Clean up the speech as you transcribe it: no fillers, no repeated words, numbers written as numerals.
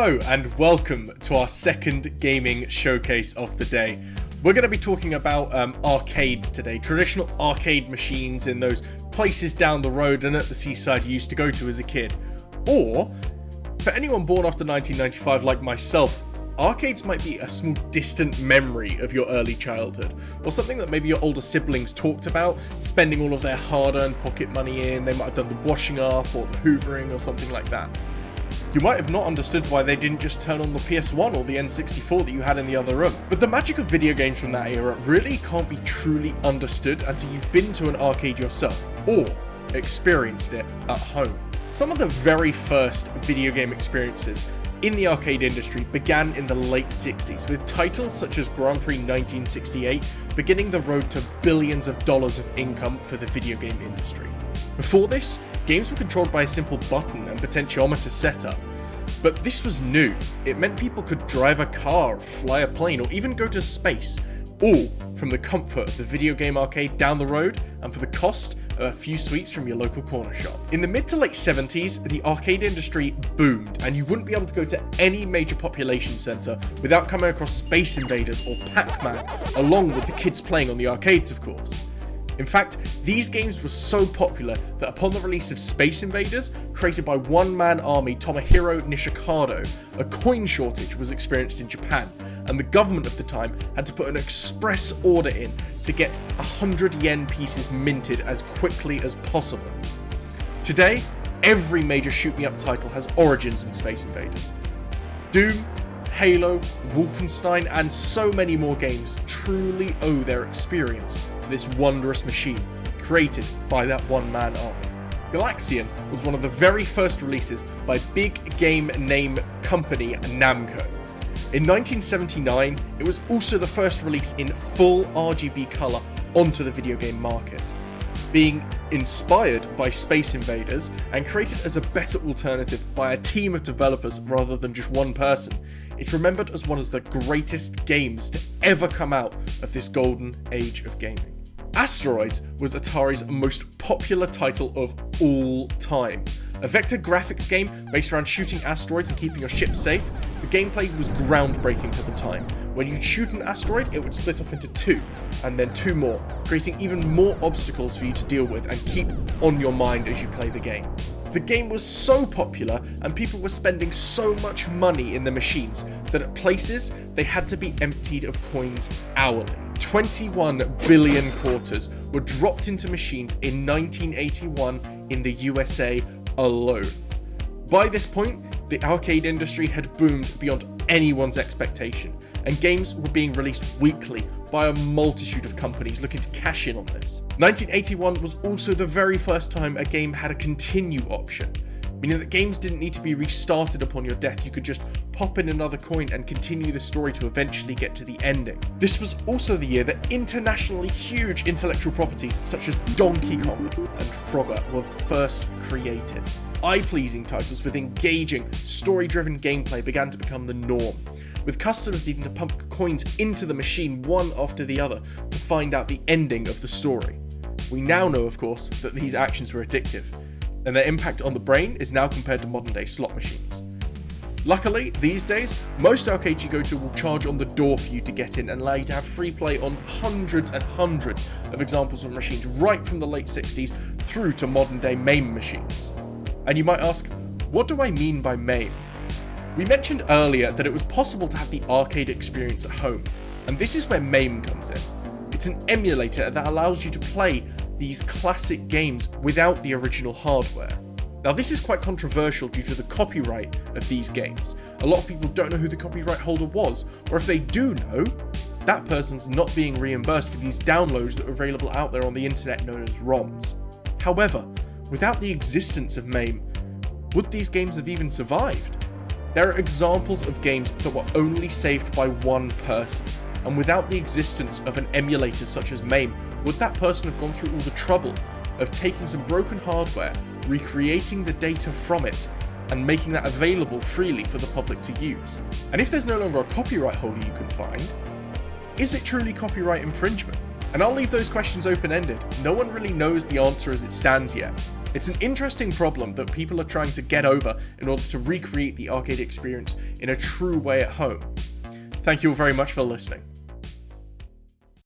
Hello and welcome to our second gaming showcase of the day. We're going to be talking about arcades today, traditional arcade machines in those places down the road and at the seaside you used to go to as a kid. Or, for anyone born after 1995 like myself, arcades might be a small distant memory of your early childhood, or something that maybe your older siblings talked about, spending all of their hard-earned pocket money in. They might have done the washing up or the hoovering or something like that. You might have not understood why they didn't just turn on the PS1 or the N64 that you had in the other room. But the magic of video games from that era really can't be truly understood until you've been to an arcade yourself, or experienced it at home. Some of the very first video game experiences in the arcade industry began in the late 60s, with titles such as Grand Prix 1968 beginning the road to billions of dollars of income for the video game industry. Before this, games were controlled by a simple button and potentiometer setup. But this was new. It meant people could drive a car, fly a plane, or even go to space, all from the comfort of the video game arcade down the road and for the cost of a few sweets from your local corner shop. In the mid to late 70s, the arcade industry boomed, and you wouldn't be able to go to any major population center without coming across Space Invaders or Pac-Man, along with the kids playing on the arcades, of course. In fact, these games were so popular that upon the release of Space Invaders, created by one-man army Tomohiro Nishikado, a coin shortage was experienced in Japan, and the government of the time had to put an express order in to get 100 yen pieces minted as quickly as possible. Today, every major shoot-me-up title has origins in Space Invaders. Doom, Halo, Wolfenstein, and so many more games truly owe their experience to this wondrous machine created by that one-man army. Galaxian was one of the very first releases by big game name company Namco. In 1979, it was also the first release in full RGB colour onto the video game market. Being inspired by Space Invaders and created as a better alternative by a team of developers rather than just one person, it's remembered as one of the greatest games to ever come out of this golden age of gaming. Asteroids was Atari's most popular title of all time. A vector graphics game based around shooting asteroids and keeping your ship safe, the gameplay was groundbreaking for the time. When you'd shoot an asteroid, it would split off into two, and then two more, creating even more obstacles for you to deal with and keep on your mind as you play the game. The game was so popular and people were spending so much money in the machines that at places they had to be emptied of coins hourly. 21 billion quarters were dropped into machines in 1981 in the USA alone. By this point, the arcade industry had boomed beyond anyone's expectation, and games were being released weekly by a multitude of companies looking to cash in on this. 1981 was also the very first time a game had a continue option, meaning that games didn't need to be restarted upon your death. You could just pop in another coin and continue the story to eventually get to the ending. This was also the year that internationally huge intellectual properties such as Donkey Kong and Frogger were first created. Eye-pleasing titles with engaging, story-driven gameplay began to become the norm, with customers needing to pump coins into the machine one after the other to find out the ending of the story. We now know, of course, that these actions were addictive, and their impact on the brain is now compared to modern-day slot machines. Luckily, these days, most arcades you go to will charge on the door for you to get in and allow you to have free play on hundreds and hundreds of examples of machines right from the late 60s through to modern-day MAME machines. And you might ask, what do I mean by MAME? We mentioned earlier that it was possible to have the arcade experience at home, and this is where MAME comes in. It's an emulator that allows you to play these classic games without the original hardware. Now, this is quite controversial due to the copyright of these games. A lot of people don't know who the copyright holder was, or if they do know, that person's not being reimbursed for these downloads that are available out there on the internet known as ROMs. However, without the existence of MAME, would these games have even survived? There are examples of games that were only saved by one person, and without the existence of an emulator such as MAME, would that person have gone through all the trouble of taking some broken hardware, recreating the data from it, and making that available freely for the public to use? And if there's no longer a copyright holder you can find, is it truly copyright infringement? And I'll leave those questions open-ended. No one really knows the answer as it stands yet. It's an interesting problem that people are trying to get over in order to recreate the arcade experience in a true way at home. Thank you all very much for listening.